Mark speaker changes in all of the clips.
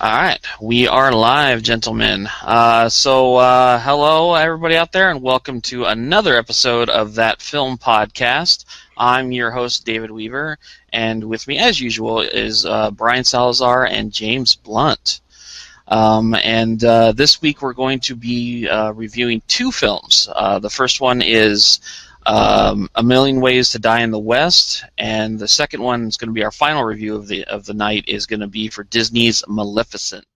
Speaker 1: All right, we are live, gentlemen. Hello, everybody out there, and welcome to another episode of That Film Podcast. I'm your host, David Weaver, and with me, as usual, is Brian Salazar and James Blunt. This week we're going to be reviewing two films. The first one is A Million Ways to Die in the West, and the second one is going to be our final review of the night, is going to be for Disney's Maleficent.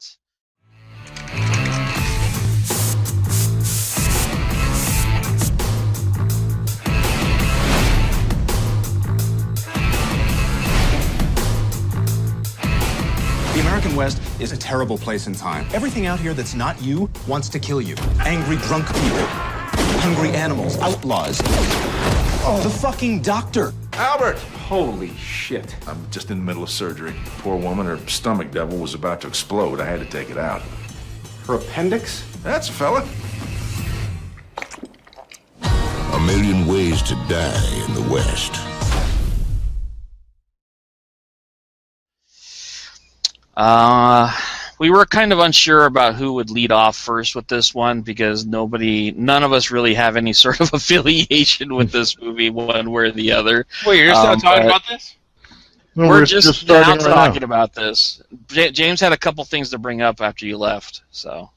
Speaker 2: The American West is a terrible place in time. Everything out here that's not you wants to kill you. Angry drunk people, hungry animals, outlaws. Oh, the fucking doctor.
Speaker 3: Albert!
Speaker 4: Holy shit.
Speaker 3: I'm just in the middle of surgery. Poor woman, her stomach devil was about to explode. I had to take it out.
Speaker 4: Her appendix?
Speaker 3: That's a fella.
Speaker 5: A Million Ways to Die in the West.
Speaker 1: We were kind of unsure about who would lead off first with this one because none of us really have any sort of affiliation with this movie one way or the other.
Speaker 4: Wait, you're still talking about this?
Speaker 1: No, we're just now talking about this. James had a couple things to bring up after you left, so.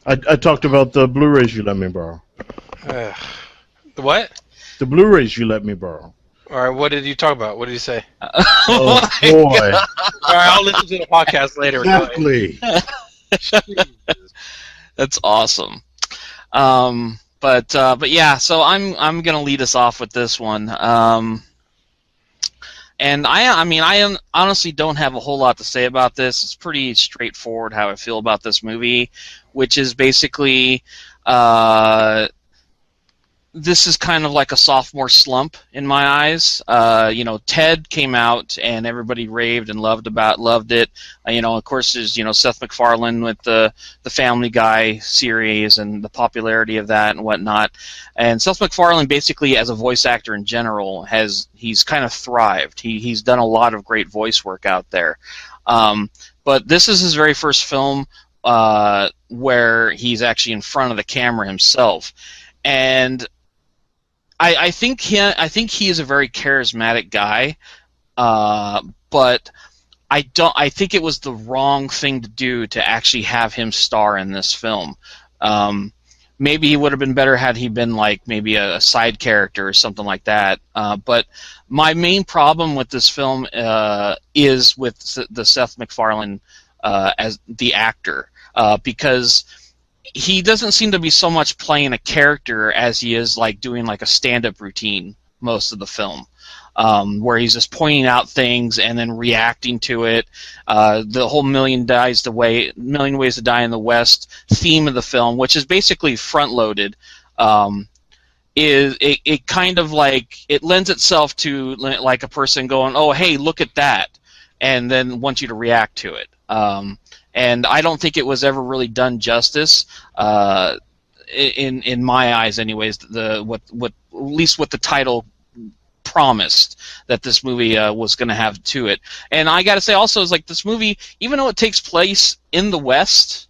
Speaker 6: I talked about the Blu-rays you let me borrow.
Speaker 4: The what?
Speaker 6: The Blu-rays you let me borrow.
Speaker 4: All right, what did you talk about? What did you say?
Speaker 6: Oh, boy.
Speaker 4: All right, I'll listen to the podcast later.
Speaker 6: Exactly.
Speaker 1: That's awesome. But yeah, so I'm gonna lead us off with this one. And I honestly don't have a whole lot to say about this. It's pretty straightforward how I feel about this movie, which is basically this is kind of like a sophomore slump in my eyes. Ted came out and everybody raved and loved it. Of course, there's Seth MacFarlane with the Family Guy series and the popularity of that and whatnot. And Seth MacFarlane, basically, as a voice actor in general, he's kind of thrived. He's done a lot of great voice work out there. But this is his very first film where he's actually in front of the camera himself, and I think he is a very charismatic guy, but I think it was the wrong thing to do to actually have him star in this film. Maybe he would have been better had he been like maybe a side character or something like that. But my main problem with this film is with the Seth MacFarlane as the actor, because he doesn't seem to be so much playing a character as he is like doing like a stand-up routine most of the film, where he's just pointing out things and then reacting to it. The whole Million Ways to Die in the West theme of the film, which is basically front-loaded, it kind of like it lends itself to like a person going, "Oh, hey, look at that," and then wants you to react to it. And I don't think it was ever really done justice, in my eyes, anyways. At least what the title promised that this movie was going to have to it. And I got to say also is like this movie, even though it takes place in the West,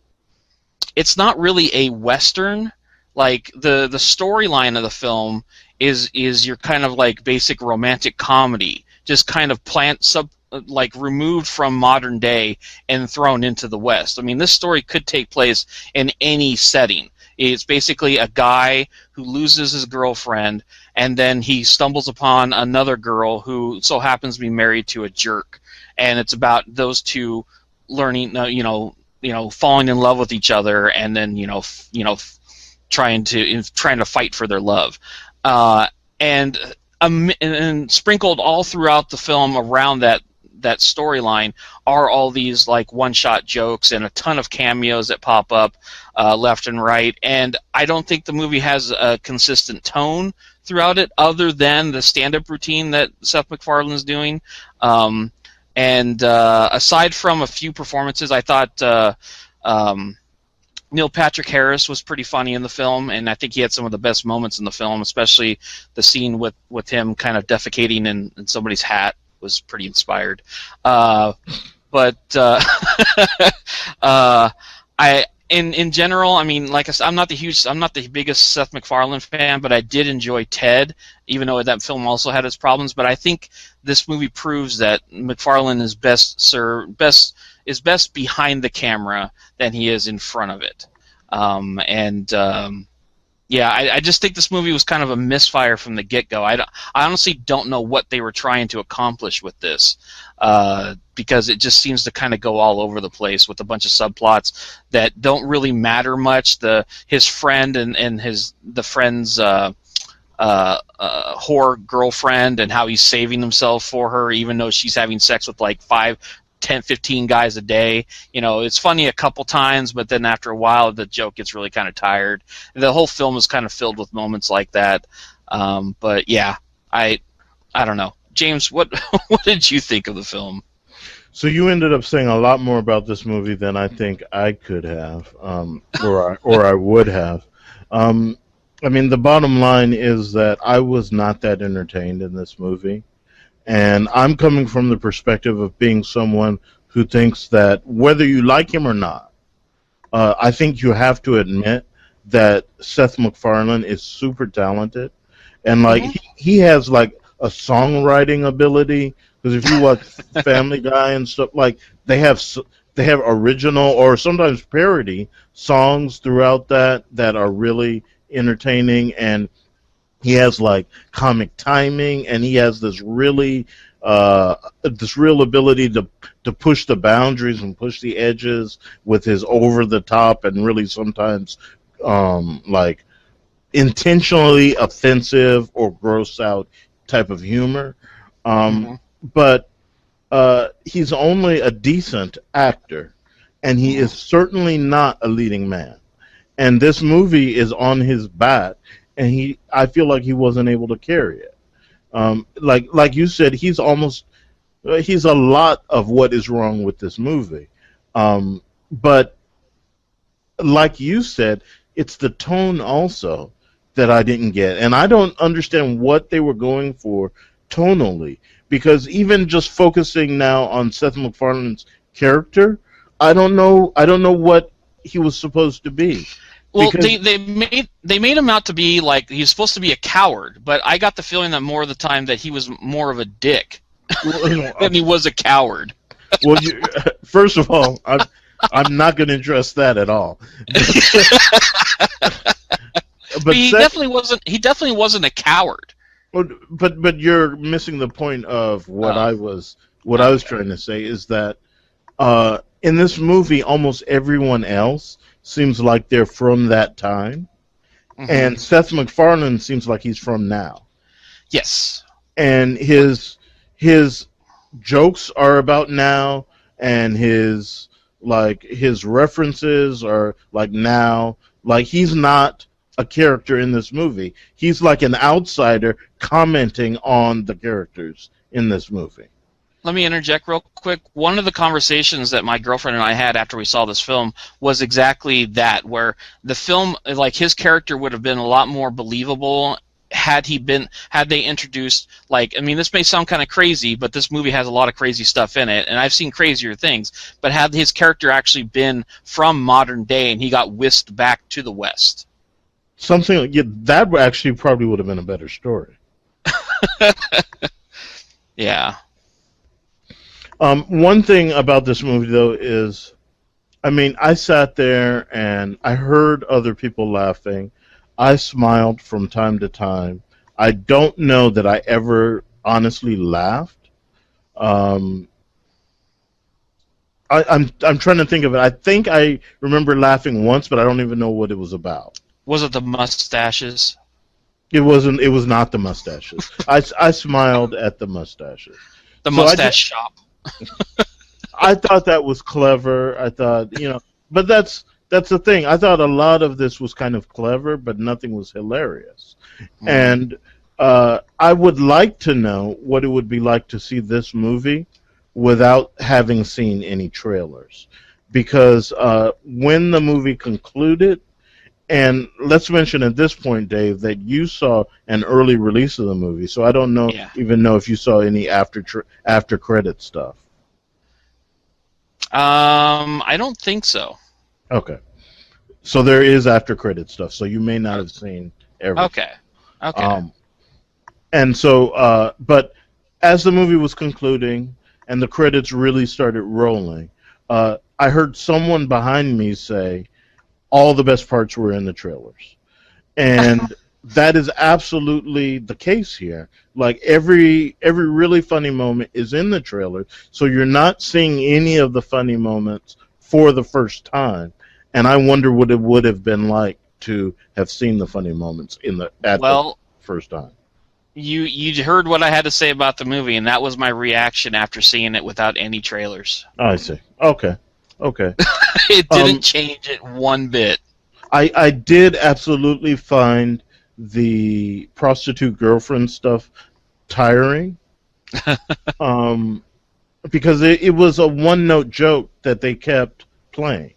Speaker 1: it's not really a Western. Like the storyline of the film is your kind of like basic romantic comedy, just kind of removed from modern day and thrown into the West. I mean, this story could take place in any setting. It's basically a guy who loses his girlfriend, and then he stumbles upon another girl who so happens to be married to a jerk, and it's about those two learning, falling in love with each other, and then trying to fight for their love, and sprinkled all throughout the film around that storyline are all these like one-shot jokes and a ton of cameos that pop up left and right. And I don't think the movie has a consistent tone throughout it, other than the stand-up routine that Seth MacFarlane is doing. Aside from a few performances, I thought Neil Patrick Harris was pretty funny in the film, and I think he had some of the best moments in the film, especially the scene with him kind of defecating in somebody's hat was pretty inspired. but I in general, I mean, like I said, I'm not the biggest Seth MacFarlane fan, but I did enjoy Ted, even though that film also had its problems. But I think this movie proves that MacFarlane is best behind the camera than he is in front of it. Yeah, I just think this movie was kind of a misfire from the get-go. I honestly don't know what they were trying to accomplish with this, because it just seems to kind of go all over the place with a bunch of subplots that don't really matter much. His friend and the friend's whore girlfriend, and how he's saving himself for her, even though she's having sex with like 5, 10, 15 guys a day. It's funny a couple times, but then after a while the joke gets really kind of tired. The whole film is kind of filled with moments like that. But yeah, I don't know. James, what what did you think of the film?
Speaker 6: So you ended up saying a lot more about this movie than I think I could have, or I would have. I mean, the bottom line is that I was not that entertained in this movie. And I'm coming from the perspective of being someone who thinks that whether you like him or not, I think you have to admit that Seth MacFarlane is super talented. And like he has like a songwriting ability, because if you watch Family Guy and stuff, like they have original or sometimes parody songs throughout that are really entertaining, and he has like comic timing, and he has this really this real ability to push the boundaries and push the edges with his over the top and really sometimes like intentionally offensive or gross out type of humor. But he's only a decent actor, and he is certainly not a leading man. And this movie is on his back, and I feel like he wasn't able to carry it. Like you said, he's a lot of what is wrong with this movie. But like you said, it's the tone also that I didn't get, and I don't understand what they were going for tonally, because even just focusing now on Seth MacFarlane's character, I don't know what he was supposed to be.
Speaker 1: Well, they made him out to be like he's supposed to be a coward, but I got the feeling that more of the time that he was more of a dick than he was a coward.
Speaker 6: Well, first of all, I'm not going to address that at all. But
Speaker 1: he definitely wasn't a coward.
Speaker 6: But you're missing the point of what I was trying to say, is that in this movie, almost everyone else seems like they're from that time, and Seth MacFarlane seems like he's from now.
Speaker 1: Yes,
Speaker 6: and his jokes are about now, and his references are like now. Like, he's not a character in this movie. He's like an outsider commenting on the characters in this movie.
Speaker 1: Let me interject real quick. One of the conversations that my girlfriend and I had after we saw this film was exactly that, where the film, like, his character would have been a lot more believable had they introduced, like, I mean, this may sound kind of crazy, but this movie has a lot of crazy stuff in it, and I've seen crazier things, but had his character actually been from modern day and he got whisked back to the West.
Speaker 6: Something like that actually probably would have been a better story.
Speaker 1: Yeah.
Speaker 6: One thing about this movie, though, is, I mean, I sat there and I heard other people laughing. I smiled from time to time. I don't know that I ever honestly laughed. I'm trying to think of it. I think I remember laughing once, but I don't even know what it was about.
Speaker 1: Was it the mustaches?
Speaker 6: It wasn't. It was not the mustaches. I smiled at the mustaches.
Speaker 1: The mustache shop.
Speaker 6: I thought that was clever. I thought, but that's the thing. I thought a lot of this was kind of clever, but nothing was hilarious. And I would like to know what it would be like to see this movie without having seen any trailers, because when the movie concluded, and let's mention at this point, Dave, that you saw an early release of the movie, so I don't know even know if you saw any after credit stuff.
Speaker 1: I don't think so.
Speaker 6: Okay, so there is after credit stuff. So you may not have seen everything.
Speaker 1: Okay. Okay.
Speaker 6: And so, but as the movie was concluding and the credits really started rolling, I heard someone behind me say all the best parts were in the trailers, and that is absolutely the case here. Like every really funny moment is in the trailer, so you're not seeing any of the funny moments for the first time. And I wonder what it would have been like to have seen the funny moments at the
Speaker 1: Well,
Speaker 6: first time.
Speaker 1: you heard what I had to say about the movie, and that was my reaction after seeing it without any trailers.
Speaker 6: I see. Okay. Okay.
Speaker 1: It didn't change it one bit.
Speaker 6: I did absolutely find the prostitute girlfriend stuff tiring. um, because it was a one note joke that they kept playing.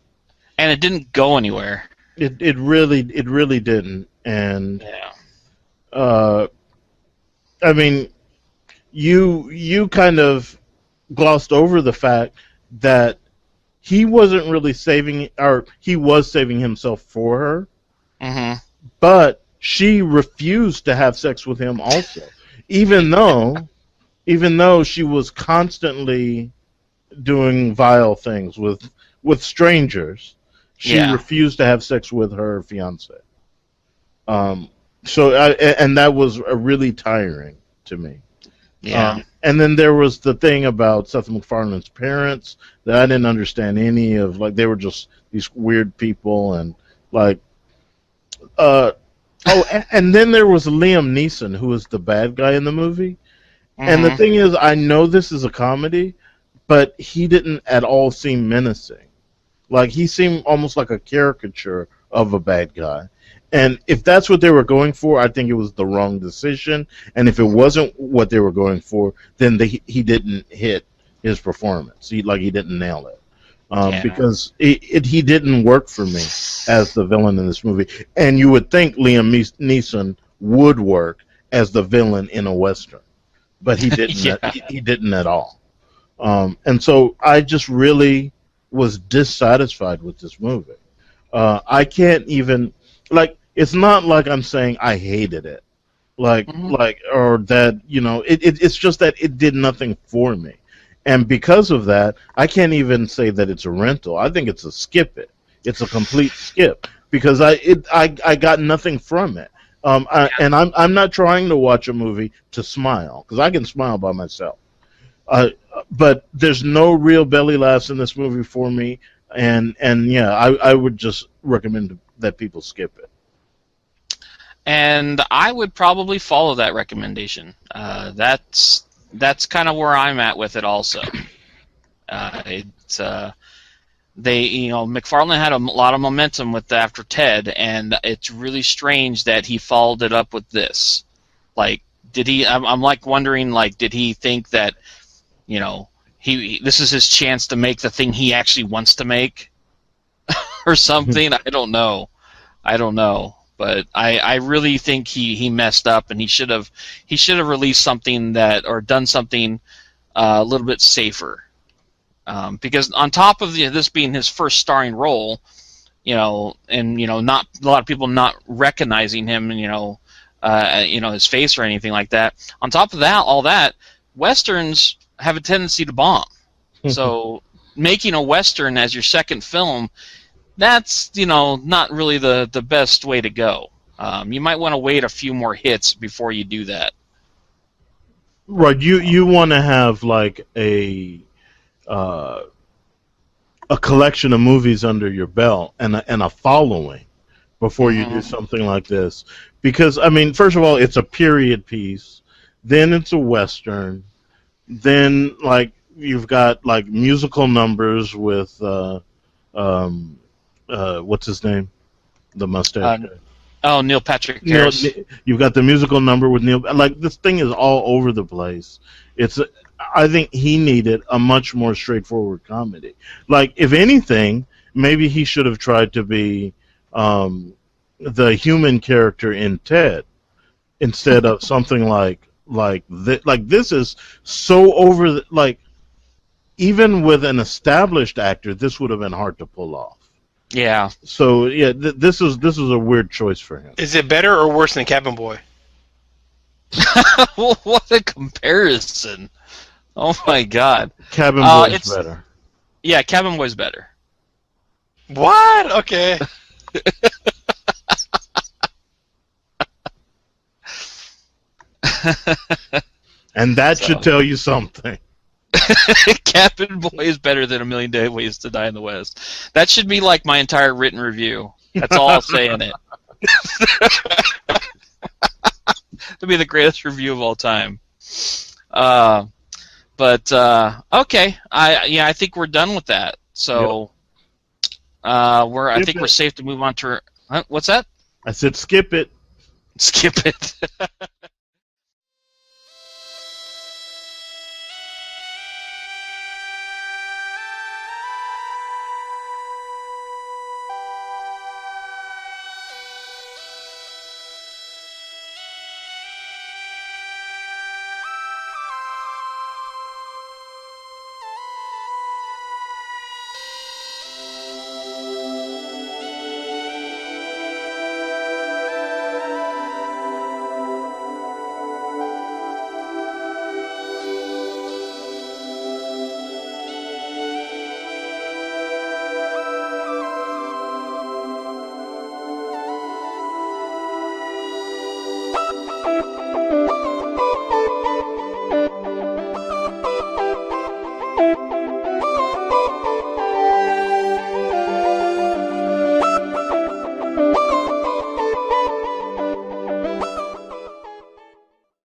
Speaker 1: And it didn't go anywhere.
Speaker 6: It really didn't. And
Speaker 1: Yeah.
Speaker 6: I mean, you kind of glossed over the fact that he wasn't really saving, or he was saving himself for her, but she refused to have sex with him also, even though she was constantly doing vile things with strangers. She refused to have sex with her fiance. And that was really tiring to me.
Speaker 1: Yeah.
Speaker 6: And then there was the thing about Seth MacFarlane's parents that I didn't understand any of. Like, they were just these weird people, and like, and then there was Liam Neeson, who was the bad guy in the movie. And the thing is, I know this is a comedy, but he didn't at all seem menacing. Like, he seemed almost like a caricature of a bad guy. And if that's what they were going for, I think it was the wrong decision. And if it wasn't what they were going for, then he didn't hit his performance. He didn't nail it. Because he didn't work for me as the villain in this movie. And you would think Liam Neeson would work as the villain in a Western. But he didn't. He didn't at all. And so I just really was dissatisfied with this movie. I can't even, like, it's not like I'm saying I hated it, or that, it's just that it did nothing for me, and because of that, I can't even say that it's a rental. I think it's a skip it. It's a complete skip because I got nothing from it. And I'm not trying to watch a movie to smile, because I can smile by myself. But there's no real belly laughs in this movie for me, and yeah, I would just recommend that people skip it.
Speaker 1: And I would probably follow that recommendation. That's kind of where I'm at with it also. McFarlane had a lot of momentum with After Ted, and it's really strange that he followed it up with this. Like, did he? I'm like wondering, like, did he think that, this is his chance to make the thing he actually wants to make, or something? I don't know. But I really think he messed up, and he should have released something or done something a little bit safer. Because on top of this being his first starring role, and not a lot of people not recognizing him, his face or anything like that. On top of that, all that, westerns have a tendency to bomb. So making a western as your second film, that's not really the best way to go. You might want to wait a few more hits before you do that.
Speaker 6: Right, you want to have like a collection of movies under your belt and a following before you do something like this, because I mean, first of all, it's a period piece, then it's a western, then like you've got like musical numbers with what's his name, the mustache guy.
Speaker 1: Neil Patrick Harris.
Speaker 6: You've got the musical number with Neil. Like, this thing is all over the place. I think he needed a much more straightforward comedy. Like, if anything, maybe he should have tried to be the human character in Ted instead of something like this. Like, this is so over. Like, even with an established actor, this would have been hard to pull off.
Speaker 1: Yeah.
Speaker 6: So yeah, this is a weird choice for him.
Speaker 4: Is it better or worse than Cabin Boy?
Speaker 1: Well, what a comparison! Oh my God.
Speaker 6: Cabin Boy is better.
Speaker 1: Yeah, Cabin Boy's better.
Speaker 4: What? Okay.
Speaker 6: And that should tell you something.
Speaker 1: Cabin Boy is better than A Million Day Ways to Die in the West. That should be like my entire written review. That's all I'll say in it. It'll be the greatest review of all time. But okay, I think we're done with that. So I think we're safe to move on to. What's that?
Speaker 6: I said skip it.
Speaker 1: Skip it.